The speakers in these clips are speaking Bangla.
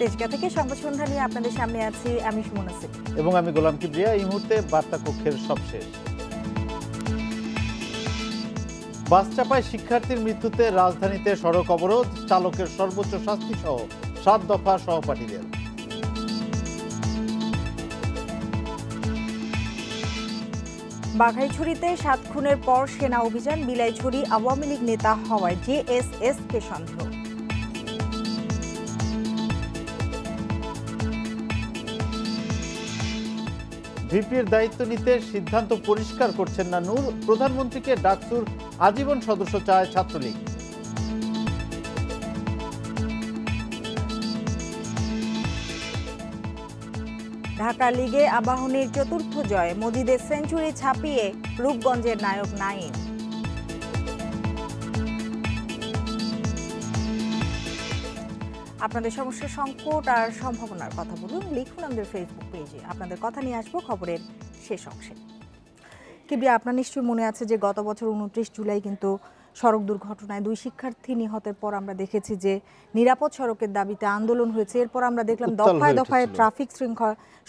তেজগাঁ থেকে সংবাদ সন্ধ্যা নিয়ে আপনাদের সামনে আছি আমি সুমন আসিফ এবং আমি গোলাম কিবরিয়া। এই মুহূর্তে বার্তা কক্ষের সবশেষ। বাস চাপায় শিক্ষার্থীর মৃত্যুতে রাজধানীতে সড়ক অবরোধ, চালকের সর্বোচ্চ শাস্তি সহ 7 দফা সহপাঠীদের। বাঘাইছড়িতে 7 খুনের পর সেনা অভিযান, বিলাইছড়ি আওয়ামী লীগ নেতা হওয়ায় জেএসএস-কে সন্দেহ। ভিপির দায়িত্ব নিতে সিদ্ধান্ত পরিষ্কার করছেন না নূর, প্রধানমন্ত্রীকে ডাকসুর আজীবন সদস্য চায় ছাত্রলীগ। ঢাকা লিগে আবাহনীর চতুর্থ জয়, মোদিদের সেঞ্চুরি ছাপিয়ে রূপগঞ্জের নায়ক নাঈম। আপনাদের সমস্যা, সংকট আর সম্ভাবনার কথা বলুন, লিখুন আমাদের ফেসবুক পেজে। আপনাদের কথা নিয়ে আসবো খবরের শেষ অংশে। কিবরিয়া, আপনার নিশ্চয়ই মনে আছে যে গত বছর 29 জুলাই কিন্তু সড়ক দুর্ঘটনায় 2 শিক্ষার্থী নিহতের পর আমরা দেখেছি যে নিরাপদ সড়কের দাবিতে আন্দোলন হয়েছে। এরপর আমরা দেখলাম দফায় দফায়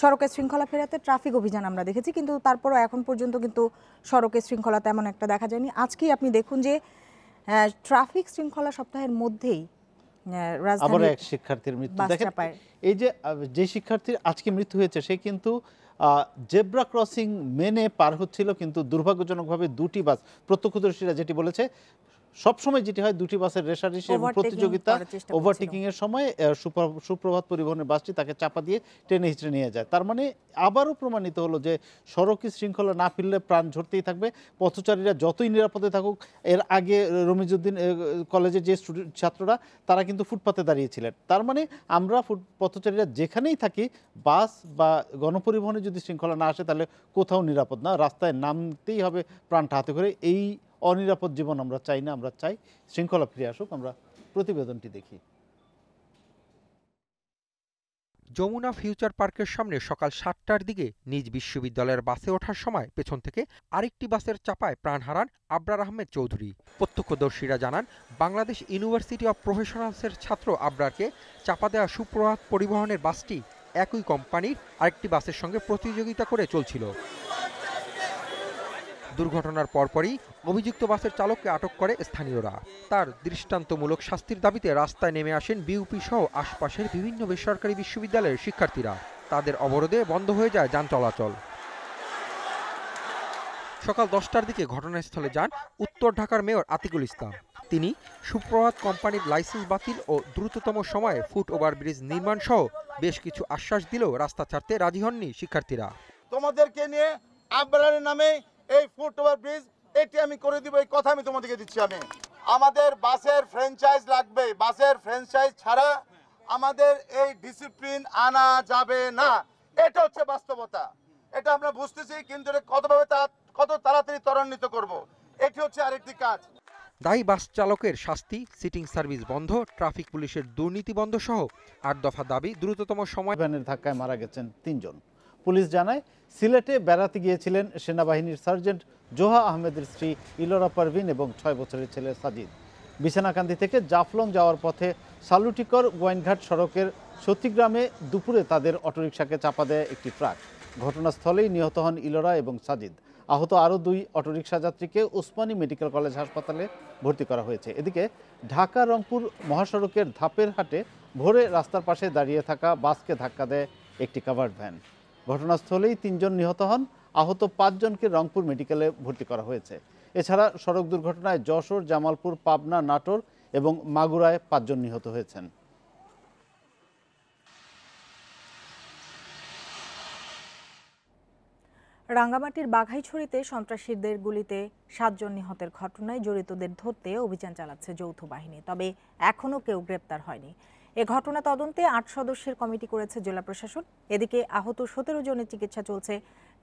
সড়কের শৃঙ্খলা ফেরাতে ট্রাফিক অভিযান আমরা দেখেছি, কিন্তু তারপরও এখন পর্যন্ত কিন্তু সড়কের শৃঙ্খলা তেমন একটা দেখা যায়নি। আজকেই আপনি দেখুন যে ট্রাফিক শৃঙ্খলা সপ্তাহের মধ্যেই আবার এক শিক্ষার্থীর মৃত্যু। দেখেন, এই যে শিক্ষার্থীর আজকে মৃত্যু হয়েছে সে কিন্তু জেব্রা ক্রসিং মেনে পার হচ্ছিল, কিন্তু দুর্ভাগ্যজনকভাবে 2টি বাস, প্রত্যক্ষদর্শীরা যেটি বলেছে, সবসময় যেটি হয় 2টি বাসের রেষারেষি এবং প্রতিযোগিতা, ওভারটেকিং এর সময় সুপ্রভাত পরিবহনের বাসটি তাকে চাপা দিয়ে টেনে হিচড়ে নিয়ে যায়। তার মানে আবারও প্রমাণিত হলো যে সড়কি শৃঙ্খলা না ফিরলে প্রাণ ঝরতেই থাকবে। পথচারীরা যতই নিরাপদে থাকুক, এর আগে রমিজউদ্দিন কলেজের যে ছাত্ররা তারা কিন্তু ফুটপাতে দাঁড়িয়েছিলেন। তার মানে আমরা পথচারীরা যেখানেই থাকি, বাস বা গণপরিবহনে যদি শৃঙ্খলা না আসে তাহলে কোথাও নিরাপদ না, রাস্তায় নামতেই হবে প্রাণটা হাতে করে। এই অনিরাপদ জীবন আমরা চাই না, আমরা চাই শৃঙ্খলা ফিরে আসুক। আমরা প্রতিবেদনটি দেখি। যমুনা ফিউচার পার্কের সামনে সকাল 7টার দিকে নিজ বিশ্ববিদ্যালয়ের বাসে ওঠার সময় পেছন থেকে আরেকটি বাসের চাপায় প্রাণ হারান আবরার আহমেদ চৌধুরী। প্রত্যক্ষদর্শীরা জানান, বাংলাদেশ ইউনিভার্সিটি অব প্রফেশনালসের ছাত্র আবরারকে চাপা দেওয়া সুপ্রভাত পরিবহনের বাসটি একই কোম্পানির আরেকটি বাসের সঙ্গে প্রতিযোগিতা করে চলছিল। দুর্ঘটনার পরপরই অভিযুক্ত বাসের চালককে আটক করে স্থানীয়রা। তার দৃষ্টান্তমূলক শাস্তির দাবিতে রাস্তায় নেমে আসেন বিউপি সহ আশপাশের বিভিন্ন বেসরকারি বিশ্ববিদ্যালয়ের শিক্ষার্থীরা। তাদের অবরোধে বন্ধ হয়ে যায় যান চলাচল। সকাল 10টার দিকে ঘটনাস্থলে যান উত্তর ঢাকার মেয়র আতিকুল ইসলাম। তিনি সুপ্রভাত কোম্পানির লাইসেন্স বাতিল ও দ্রুততম সময়ে ফুট ওভারব্রিজ নির্মাণ সহ বেশ কিছু আশ্বাস দিলেও রাস্তা ছাড়তে রাজি হননি শিক্ষার্থীরা। তোমাদেরকে নিয়ে আবরারের নামে এই ফুট ওভারব্রিজ এটি আমি করে দিব, এই কথা আমি তোমাদেরকে দিচ্ছি। আমাদের বাসের ফ্র্যাঞ্চাইজ লাগবে, বাসের ফ্র্যাঞ্চাইজ ছাড়া আমাদের এই ডিসিপ্লিন আনা যাবে না। এটা হচ্ছে বাস্তবতা, এটা আমরা বুঝতেছি, কিন্তু কত তাড়াতাড়ি ত্বরান্বিত করব, এটি হচ্ছে আরেকটি কাজ। দায়ী বাস চালকের শাস্তি, সিটিং সার্ভিস বন্ধ, ট্রাফিক পুলিশের দুর্নীতি বন্ধ সহ 8 দফা দাবি দ্রুততম সময়। ভ্যানের ধাক্কায় মারা গেছেন 3 জন। পুলিশ জানায়, সিলেটে বেড়াতে গিয়েছিলেন সেনাবাহিনীর সার্জেন্ট জোহা আহমেদের স্ত্রী ইলোরা পারভিন এবং 6 বছরের ছেলে সাজিদ। বিছানাকান্দি থেকে জাফলং যাওয়ার পথে সালুটিকর গোয়াইনঘাট সড়কের সতীগ্রামে দুপুরে তাদের অটোরিকশাকে চাপা দেয় একটি ট্রাক। ঘটনাস্থলেই নিহত হন ইলোরা এবং সাজিদ। আহত আরও 2 অটোরিকশা যাত্রীকে ওসমানী মেডিকেল কলেজ হাসপাতালে ভর্তি করা হয়েছে। এদিকে ঢাকা রংপুর মহাসড়কের ধাপের হাটে ভোরে রাস্তার পাশে দাঁড়িয়ে থাকা বাসকে ধাক্কা দেয় একটি কাভার্ড ভ্যান। ঘটনাস্থলেই 3 জন নিহত হন, আহত 5 জনকে রংপুর মেডিকেলে ভর্তি করা হয়েছে। এছাড়া সড়ক দুর্ঘটনায় যশোর, জামালপুর, পাবনা, নাটোর এবং মাগুরায় 5 জন নিহত হয়েছেন। রাঙ্গামাটির বাঘাইছড়িতে সন্ত্রাসীদের গুলিতে 7 জন নিহতের ঘটনায় জড়িতদের ধরতে অভিযান চালাচ্ছে যৌথ বাহিনী, তবে এখনও কেউ গ্রেপ্তার হয়নি। এ ঘটনা তদন্তে 8 সদস্যের কমিটি করেছে জেলা প্রশাসন। এদিকে আহত 17 জনের চিকিৎসা চলছে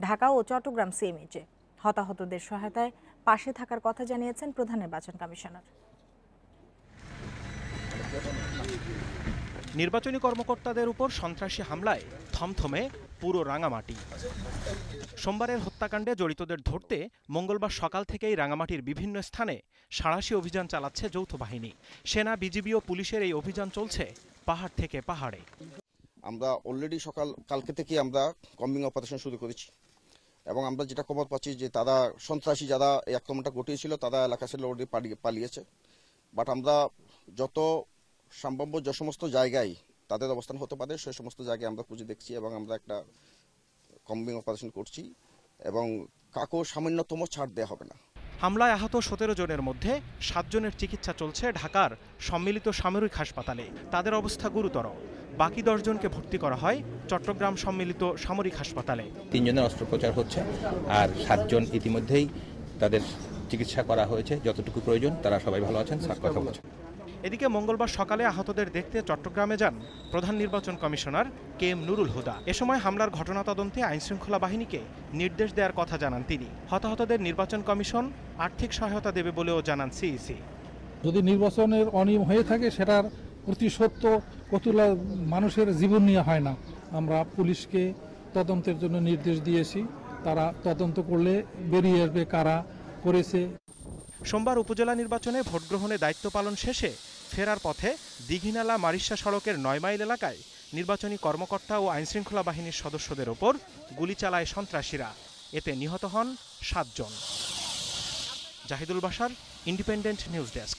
ঢাকা ও চট্টগ্রাম সিএমএইচে। হতাহতদের সহায়তায় পাশে থাকার কথা জানিয়েছেন প্রধান নির্বাচন কমিশনার। নির্বাচনী কর্মকর্তাদের উপর সন্ত্রাসী হামলায় থমথমে পুরো রাঙ্গামাটি। সোমবারের হত্যাকাণ্ডে জড়িতদের ধরতে মঙ্গলবার সকাল থেকেই রাঙ্গামাটির বিভিন্ন স্থানে সাঁড়াশি অভিযান চালাচ্ছে যৌথ বাহিনী। সেনা, বিজিবি ও পুলিশের এই অভিযান চলছে পাহাড় থেকে পাহাড়ে। আমরা অলরেডি কালকে থেকে আমরা কম্বিং অপারেশন শুরু করেছি এবং আমরা যেটা খবর পাচ্ছি যে তারা সন্ত্রাসী যারা এই আক্রমণটা ঘটিয়েছিল তারা এলাকা ছেড়ে অলরেডি পালিয়েছে। বাট আমরা যত সম্ভাব্য যে সমস্ত জায়গায় তাদের অবস্থান হতে পারে সেই সমস্ত জায়গায় আমরা খুঁজে দেখছি এবং আমরা একটা কম্বিং অপারেশন করছি এবং কাকেও সামান্যতম ছাড় দেওয়া হবে না। হামলায় আহত ১৭ জনের মধ্যে 7 জনের চিকিৎসা চলছে ঢাকার সম্মিলিত সামরিক হাসপাতালে। তাদের অবস্থা গুরুতর। বাকি 10 জনকে ভর্তি করা হয় চট্টগ্রাম সম্মিলিত সামরিক হাসপাতালে। 3 জনের অস্ত্রোপচার হচ্ছে আর 7 জন ইতিমধ্যেই তাদের চিকিৎসা করা হয়েছে, যতটুকু প্রয়োজন তারা সবাই ভালো আছেন, স্যার কথা বলছেন। এদিকে মঙ্গলবার সকালে আহতদের দেখতে চট্টগ্রামে যান প্রধান নির্বাচন কমিশনার KM নুরুল হুদা। এ সময় হামলার ঘটনা তদন্তে আইনশৃঙ্খলা বাহিনীকে নির্দেশ দেওয়ার কথা জানান তিনি। হতাহতদের নির্বাচন কমিশন আর্থিক সহায়তা দেবে বলেও জানান CEC। যদি নির্বাচনের অনিয়ম হয়ে থাকে সেটার প্রতিশোধ তো কতগুলা মানুষের জীবন নিয়ে হয় না। আমরা পুলিশকে তদন্তের জন্য নির্দেশ দিয়েছি, তারা তদন্ত করলে বেরিয়ে আসবে কারা করেছে। সোমবার উপজেলা নির্বাচনে ভোট গ্রহণে দায়িত্ব পালন শেষে ফেরার পথে দীঘিনালা মারিশা সড়কের 9 মাইল এলাকায় নির্বাচনী কর্মকর্তা ও আইনশৃঙ্খলা বাহিনীর সদস্যদের ওপর গুলি চালায় সন্ত্রাসীরা। এতে নিহত হন 7 জন। Zahidul Bashar, Independent News desk.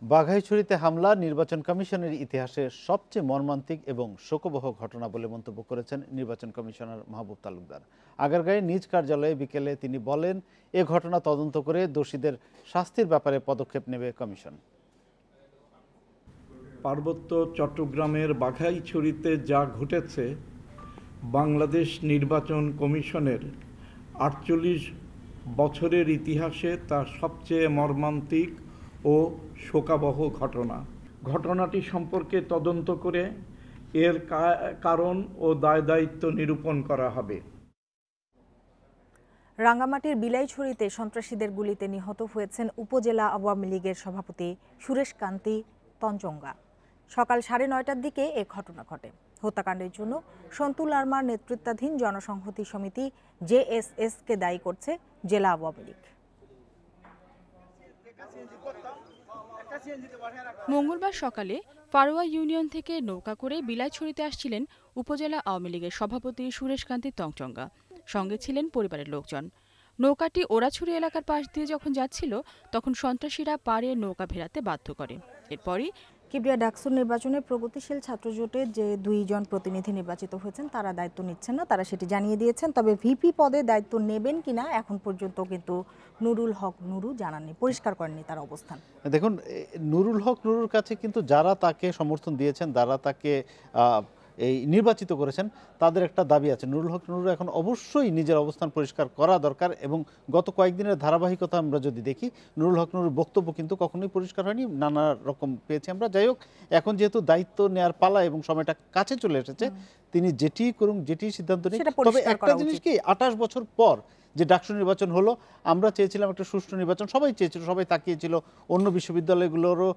বাঘাইছড়িতে হামলা নির্বাচন কমিশনের ইতিহাসে সবচেয়ে মর্মান্তিক এবং শোকবহ ঘটনা বলে মন্তব্য করেছেন নির্বাচন কমিশনার মাহবুব তালুকদার। আগারগাঁয়ে নিজ কার্যালয়ে বিকেলে তিনি বলেন, এ ঘটনা তদন্ত করে দোষীদের শাস্তির ব্যাপারে পদক্ষেপ নেবে কমিশন। পার্বত্য চট্টগ্রামের বাঘাইছড়িতে যা ঘটেছে বাংলাদেশ নির্বাচন কমিশনের 48 বছরের ইতিহাসে তা সবচেয়ে মর্মান্তিক ও শোকাবহ ঘটনা। ঘটনাটি সম্পর্কে তদন্ত করে এর কারণ ও দায়-দায়িত্ব নিরূপণ করা হবে। রাঙ্গামাটির বিলাইছড়িতে সন্ত্রাসীদের গুলিতে নিহত হয়েছেন উপজেলা আওয়ামী লীগের সভাপতি সুরেশ কান্তি তঞ্চঙ্গা। সকাল 9:30টার দিকে এ ঘটনা ঘটে। হত্যাকাণ্ডের জন্য সন্তু লারমার নেতৃত্বাধীন জনসংহতি সমিতি JSS-কে দায়ী করছে জেলা আওয়ামী লীগ। মঙ্গলবার সকালে ফারোয়া ইউনিয়ন থেকে নৌকা করে বিলাইছড়িতে আসছিলেন উপজেলা আওয়ামী লীগের সভাপতি সুরেশ কান্তি তঞ্চঙ্গা। সঙ্গে ছিলেন পরিবারের লোকজন। নৌকাটি ওরাছড়ি এলাকার পাশ দিয়ে যখন যাচ্ছিল তখন সন্ত্রাসীরা পাড়ে নৌকা ভেড়াতে বাধ্য করে। এরপরই কিবরিয়া ডাকসুর নির্বাচনে প্রগতিশীল ছাত্রজোটের যে 2 জন প্রতিনিধি নির্বাচিত হয়েছেন তারা দায়িত্ব নিচ্ছেন না, তারা সেটি জানিয়ে দিয়েছেন। তবে ভিপি পদে দায়িত্ব নেবেন কিনা এখন পর্যন্ত কিন্তু নুরুল হক নুরু জানাননি, পরিষ্কার করেননি তার অবস্থান। দেখুন, নুরুল হক নুরুর কাছে কিন্তু যারা তাকে সমর্থন দিয়েছেন, যারা তাকে এই নির্বাচিত করেছেন, তাদের একটা দাবি আছে। নুরুল হক নুরু এখন অবশ্যই নিজের অবস্থান পরিষ্কার করা দরকার এবং গত কয়েকদিনের ধারাবাহিকতা আমরা যদি দেখি, নুরুল হক নুরুর বক্তব্য কিন্তু কখনোই পরিষ্কার হয়নি, নানা রকম পেয়েছি আমরা। যাই হোক, এখন যেহেতু দায়িত্ব নেওয়ার পালা এবং সময়টা কাছে চলে এসেছে, তিনি যেটি করুন, যেটি সিদ্ধান্ত নিন। তবে একটা জিনিস কি, 28 বছর পর যে ডাকসু নির্বাচন হলো, আমরা চেয়েছিলাম একটা সুষ্ঠু নির্বাচন, সবাই চেয়েছিল, সবাই তাকিয়েছিল অন্য বিশ্ববিদ্যালয়গুলোরও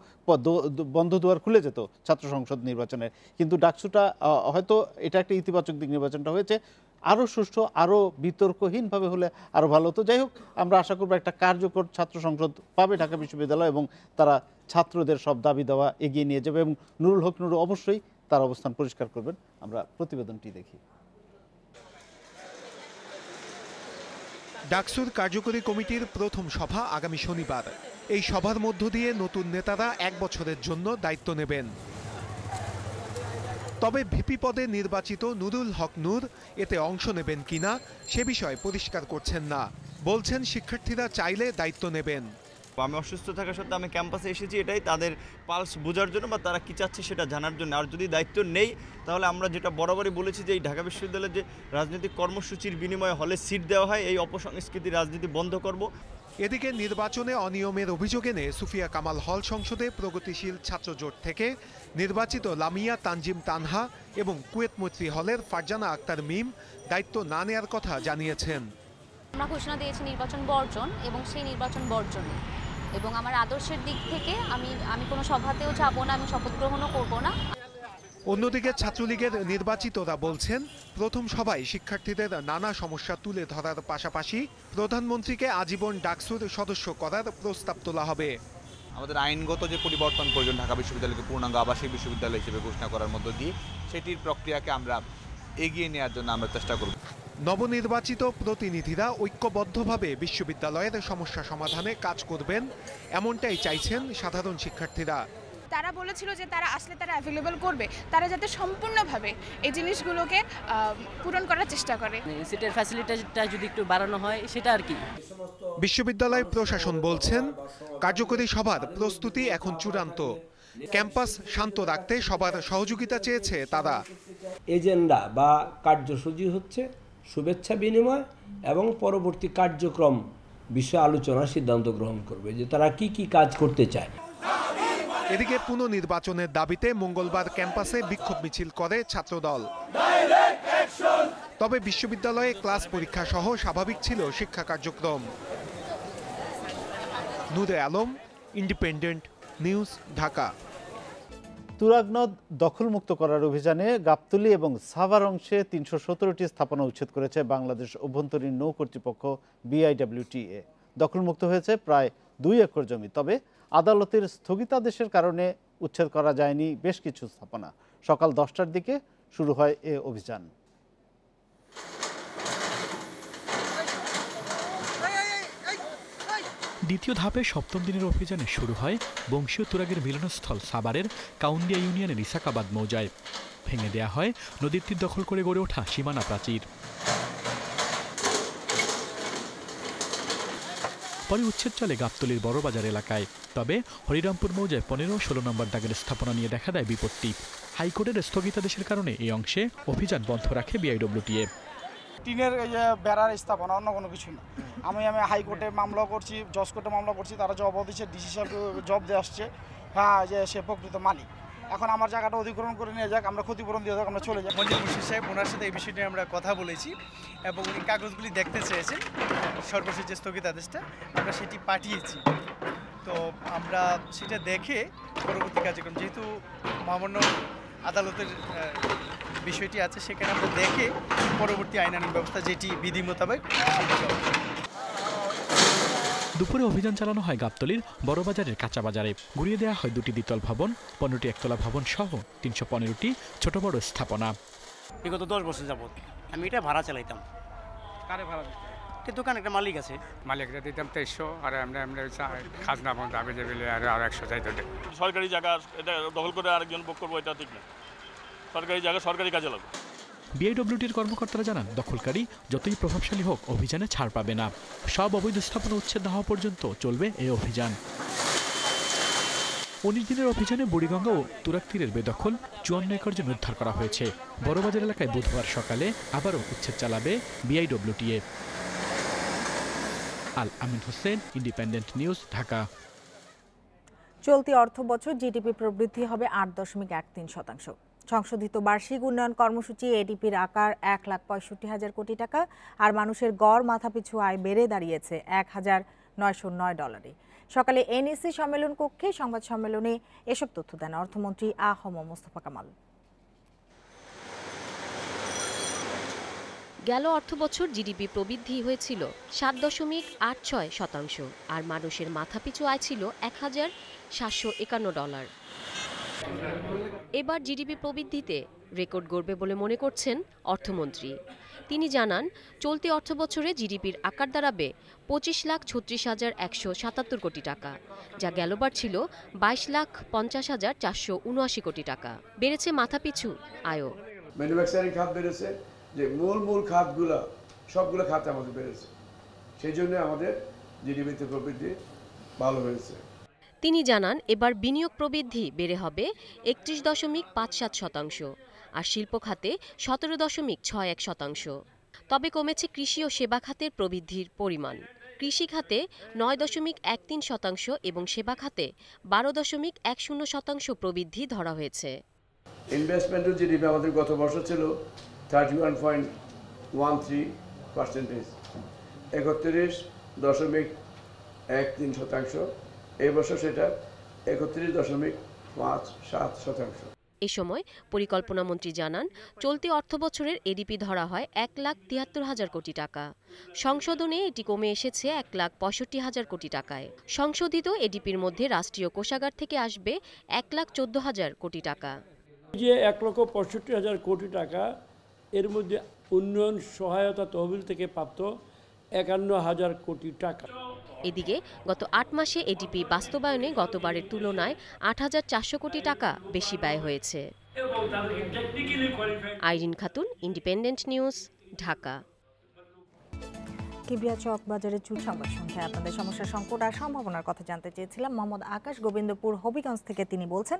বন্ধ দুয়ার খুলে যেত ছাত্র সংসদ নির্বাচনের। কিন্তু ডাকসুটা হয়তো এটা একটা ইতিবাচক দিক, নির্বাচনটা হয়েছে। আরও সুষ্ঠু, আরও বিতর্কহীনভাবে হলে আরও ভালো হতো। যাই হোক, আমরা আশা করব একটা কার্যকর ছাত্র সংসদ পাবে ঢাকা বিশ্ববিদ্যালয় এবং তারা ছাত্রদের সব দাবি দেওয়া এগিয়ে নিয়ে যাবে এবং নুরুল হক নুরু অবশ্যই তার অবস্থান পরিষ্কার করবেন। আমরা প্রতিবেদনটি দেখি। ডাকসুর কার্যকরী কমিটির প্রথম সভা আগামী শনিবার। এই সভার মধ্য দিয়ে নতুন নেতারা 1 বছরের জন্য দায়িত্ব নেবেন। তবে ভিপি পদে নির্বাচিত নুরুল হক নূর এতে অংশ নেবেন কিনা সে বিষয়ে পরিষ্কার করছেন না। বলছেন শিক্ষার্থীরা চাইলে দায়িত্ব নেবেন। আমি অসুস্থ থাকা সত্ত্বেও আমি ক্যাম্পাসে এসেছি এটাই তাদের পালস বোঝার জন্য বা তারা কী চাচ্ছে সেটা জানার জন্য। আর যদি দায়িত্ব নেই তাহলে আমরা যেটা বরাবরই বলেছি যে এই ঢাকা বিশ্ববিদ্যালয়ের যে রাজনৈতিক কর্মসূচির বিনিময়ে হলে সিট দেওয়া হয়, এই অপসংস্কৃতি রাজনীতি বন্ধ করব। এদিকে নির্বাচনে অনিয়মের অভিযোগ এনে সুফিয়া কামাল হল সংসদে প্রগতিশীল ছাত্রজোট থেকে নির্বাচিত লামিয়া তানজিম তানহা এবং কুয়েত মৈত্রী হলের ফারজানা আক্তার মিম দায়িত্ব না নেয়ার কথা জানিয়েছেন। আমরা ঘোষণা দিয়েছি নির্বাচন বর্জন এবং সেই নির্বাচন বর্জনে এবং আমার আদর্শের দিক থেকে আমি কোনো সভাতেও যাব না, আমি শপথ গ্রহণও করব না। অন্যদিকে ছাত্রলীগের নির্বাচিতরা বলছেন, প্রথম সভায় শিক্ষার্থীদের নানা সমস্যা তুলে ধরার পাশাপাশি প্রধানমন্ত্রীকে আজীবন ডাকসুর সদস্য করার প্রস্তাব তোলা হবে। আমাদের আইনগত যে পরিবর্তন প্রয়োজন ঢাকা বিশ্ববিদ্যালয়কে পূর্ণাঙ্গ আবাসিক বিশ্ববিদ্যালয় হিসেবে ঘোষণা করার মধ্য দিয়ে সেটির প্রক্রিয়াকে আমরা এগিয়ে নেওয়ার জন্য আমরা চেষ্টা করব। নবনির্বাচিত প্রতিনিধিরা ঐক্যবদ্ধভাবে বিশ্ববিদ্যালয়ের সমস্যা সমাধানে কাজ করবেন, এমনটাই চাইছেন সাধারণ শিক্ষার্থীরা। তারা বলেছিল যে তারা আসলে তারা অ্যাভেলেবল করবে, তারা যাতে সম্পূর্ণভাবে এই জিনিসগুলোকে পূরণ করার চেষ্টা করে। সিটের ফ্যাসিলিটিটা যদি একটু বাড়ানো হয় সেটা আর কি। বিশ্ববিদ্যালয় প্রশাসন বলছেন কার্যকরী সভার প্রস্তুতি এখন চূড়ান্ত। ক্যাম্পাস শান্ত রাখতে সবার সহযোগিতা চেয়েছে তারা। এজেন্ডা বা কার্যসূচি হচ্ছে শুভেচ্ছা বিনিময় এবং পরবর্তী কার্যক্রম বিষয়ে আলোচনার সিদ্ধান্ত গ্রহণ করবে যে তারা কি কি কাজ করতে চায়। এদিকে পুনর্নির্বাচনের দাবিতে মঙ্গলবার ক্যাম্পাসে বিক্ষোভ মিছিল করে ছাত্রদল। তবে বিশ্ববিদ্যালয়ে ক্লাস পরীক্ষা সহ স্বাভাবিক ছিল শিক্ষা কার্যক্রম। নূরে আলম, ইন্ডিপেন্ডেন্ট নিউজ, ঢাকা। তুরাগ নদ দখলমুক্ত করার অভিযানে গাবতলী এবং সাভার অংশে ৩১৭টি স্থাপনা উচ্ছেদ করেছে বাংলাদেশ অভ্যন্তরীণ নৌ কর্তৃপক্ষ BIWTA। দখলমুক্ত হয়েছে প্রায় ২ একর জমি। তবে আদালতের স্থগিতাদেশের কারণে উচ্ছেদ করা যায়নি বেশ কিছু স্থাপনা। সকাল 10টার দিকে শুরু হয় এ অভিযান। দ্বিতীয় ধাপে সপ্তম দিনের অভিযানে শুরু হয় বংশীয় তুরাগের মিলনস্থল সাভারের কাউন্দিয়া ইউনিয়নের ইসাকাবাদ মৌজায়। ভেঙে দেয়া হয় নদীর তীর দখল করে গড়ে ওঠা সীমানা প্রাচীর। পরে উচ্ছেদ চলে গাবতলীর বড়বাজার এলাকায়। তবে হরিরামপুর মৌজায় 15 ও 16 নম্বর দাগের স্থাপনা নিয়ে দেখা দেয় বিপত্তি। হাইকোর্টের স্থগিতাদেশের কারণে এই অংশে অভিযান বন্ধ রাখে BIWTA। টিনের বেড়ার স্থাপনা, অন্য কোনো কিছু না। আমি হাইকোর্টে মামলা করছি, জজ কোর্টে মামলা করছি, তারা জব দিচ্ছে, ডিসি সাহেব জব দিয়ে আসছে, হ্যাঁ যে সে প্রকৃত মালিক। এখন আমার জায়গাটা অধিগ্রহণ করে নিয়ে যাক, আমরা ক্ষতিপূরণ দিয়ে যাক, আমরা চলে যাই। মঞ্জুর মুর্শিদ সাহেব, ওনার সাথে এই বিষয়টি আমরা কথা বলেছি এবং উনি কাগজগুলি দেখতে চেয়েছেন। সর্বশেষ যে স্থগিতাদেশটা আমরা সেটি পাঠিয়েছি, তো আমরা সেটা দেখে পরবর্তী কার্যক্রম, যেহেতু মহামান্য আদালতের বিষয়টি আছে, সেখানে আমরা দেখে পরবর্তী আইনানুগ ব্যবস্থা যেটি বিধি মোতাবেক। দুপুরে অভিযান চালানো হয় গাবতলীর বড়বাজারের কাঁচা বাজারে। গুড়িয়ে দেওয়া হয় 2টি দ্বিতল ভবন, 15টি একতলা ভবন সহ 315টি ছোট বড় স্থাপনা। বিগত 10 বছর যাবত আমি এটা ভাড়া চালাইতাম। কারে ভাড়া দিতাম? দোকানে একটা মালিক আছে, মালিকরা দিতাম 2300, আর আমরা খাজনা বন্ধ আমি যে বিলে আর 100 চাইতে। সরকারি জায়গা এটা দখল করে আরেকজন ভোগ করবো, এটা ঠিক না। সরকারি জায়গা সরকারি কাজে লাগবে। BIWTAর কর্মকর্তারা জানান দখলকারী যতই প্রভাবশালী হোক অভিযানে ছাড় পাবে না। সব অবৈধ স্থাপনা উচ্ছেদ না হওয়া পর্যন্ত চলবে এই অভিযান। 19 দিনের অভিযানে বুড়িগঙ্গা ও তুরাগ তীরের বেদখল 54 একর জমি উদ্ধার করা হয়েছে। বড়বাজার এলাকায় বুধবার সকালে আবারও উচ্ছেদ চালাবে BIWTA। আল আমিন হোসেন, ইন্ডিপেন্ডেন্ট নিউজ, ঢাকা। চলতি অর্থবছর জিডিপি প্রবৃদ্ধি হবে 8.13%। সংশোধিত বার্ষিক উন্নয়ন কর্মসূচি এডিপির আকার 1,65,000 কোটি টাকা, আর মানুষের গড় মাথাপিছু আয় বেড়ে দাঁড়িয়েছে $1,909। সকালে NEC সম্মেলন কক্ষে সংবাদ সম্মেলনে এসব তথ্য দেন অর্থমন্ত্রী আ.হ.ম মোস্তফা কামাল। গেল অর্থবছর জিডিপি প্রবৃদ্ধি হয়েছিল 7.86%, আর মানুষের মাথাপিছু আয় ছিল $1,751। এবার জিডিপি প্রবৃদ্ধিতে রেকর্ড গড়বে বলে মনে করছেন অর্থমন্ত্রী। তিনি জানান, চলতি অর্থবছরে জিডিপির আকার দাঁড়াবে 25,36,177 কোটি টাকা, যা গেলবার ছিল 22,50,479 কোটি টাকা। বেড়েছে মাথাপিছু আয়ও। ম্যানুফ্যাকচারিং খাত বেড়েছে, যে মূল খাতগুলো সবগুলো খাত আমাদের বেড়েছে, সেই জন্য আমাদের জিডিপিতে প্রবৃদ্ধি ভালো হয়েছে। তিনি জানান, এবার বিনিয়োগ প্রবৃদ্ধি বেড়ে হবে 31.57%, আর শিল্প খাতে 17.61%। তবে কমেছে কৃষি ও সেবা খাতের প্রবৃদ্ধির পরিমাণ। কৃষি খাতে 9.13% এবং সেবা খাতে 12.10% প্রবৃদ্ধি ধরা হয়েছে। ইনভেস্টমেন্টের জিডিপি আমাদের গত বছর ছিল 31.13%, 31.13%। এই বছর সেটা 31.57%। এ সময় পরিকল্পনামন্ত্রী জানান, চলতি অর্থবছরের এডিপি ধরা হয় 1,73,000 কোটি টাকা। সংশোধনে এটি কমে এসেছে 1,65,000 কোটি টাকায়। সংশোধিত এডিপির মধ্যে রাষ্ট্রীয় কোষাগার থেকে আসবে 1,14,000 কোটি টাকা। যে 1,65,000 কোটি টাকা, এর মধ্যে উন্নয়ন সহায়তা তহবিল থেকে প্রাপ্ত 51,000 কোটি টাকা। এদিকে গত 8 মাসে এডিপি বাস্তবায়নে গতবারের তুলনায় 8,400 কোটি টাকা বেশি ব্যয় হয়েছে। Irin Khatun, Independent News, Dhaka. কিবরিয়া চক বাজারের চুল সংবাদ সন্ধ্যায় আপনাদের সমস্যা, সংকট আর সম্ভাবনার কথা জানতে চেয়েছিলাম। মোহাম্মদ আকাশ গোবিন্দপুর হবিগঞ্জ থেকে তিনি বলছেন,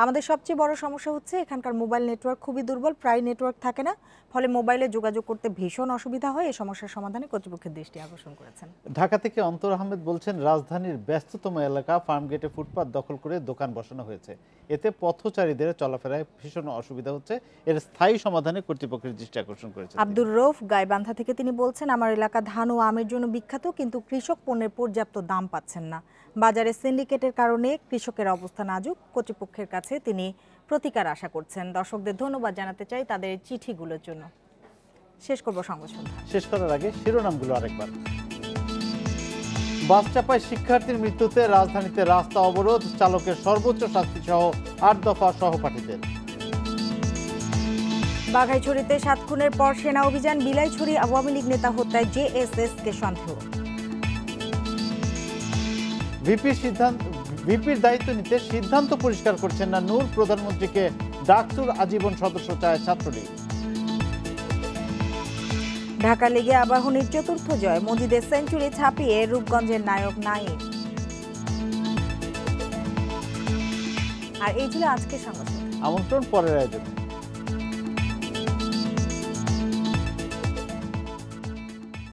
আমাদের সবচেয়ে বড় সমস্যা হচ্ছে এখানকার মোবাইল নেটওয়ার্ক খুবই দুর্বল, প্রায় নেটওয়ার্ক থাকে না, ফলে মোবাইলে যোগাযোগ করতে ভীষণ অসুবিধা হয়। এই সমস্যার সমাধানে কর্তৃপক্ষের দৃষ্টি আকর্ষণ করেছেন। ঢাকা থেকে অন্তর আহমেদ বলছেন, রাজধানীর ব্যস্ততম এলাকা ফার্মগেটে ফুটপাত দখল করে দোকান বসানো হয়েছে, এতে পথচারীদের চলাফেরায় ভীষণ অসুবিধা হচ্ছে, এর স্থায়ী সমাধানে কর্তৃপক্ষের দৃষ্টি আকর্ষণ করেছেন। আব্দুর রৌফ গাইবান্ধা থেকে তিনি বলছেন, আমার এলাকা ধান ও আমের জন্য বিখ্যাত, কিন্তু কৃষক পণ্যের পর্যাপ্ত দাম পাচ্ছেন না। বাজারে সিন্ডিকেটের কারণে কৃষকের অবস্থা নাজুক, কর্তৃপক্ষের কাছে তিনি প্রতিকার আশা করছেন। দর্শকদের ধন্যবাদ জানাতে চাই তাদের চিঠিগুলোর জন্য। শেষ করব সংবাদ সন্ধ্যা। শেষ করার আগে শিরোনামগুলো আরেকবার। বাস চাপায় শিক্ষার্থীর মৃত্যুতে রাজধানীতে রাস্তা অবরোধ, চালকের সর্বোচ্চ শাস্তি সহ 8 দফা সহপাঠীদের। বাঘাইছড়িতে 7 খুনের পর সেনা অভিযান, বিলাইছড়ি আওয়ামী লীগ নেতা হত্যায় জেএসএস-কে সন্দেহ। ভিপির দায়িত্ব নিতে সিদ্ধান্ত পরিষ্কার করছেন না নূর, প্রধানমন্ত্রীকে ডাকসুর আজীবন সদস্য চায় ছাত্রলীগ। ঢাকা লিগে আবাহনীর 4র্থ জয়, মজিদের সেঞ্চুরি ছাপিয়ে রূপগঞ্জের নায়ক নাইম। আর এই ছিল আজকের সংবাদ। আমন্ত্রণ পরের আয়োজনে।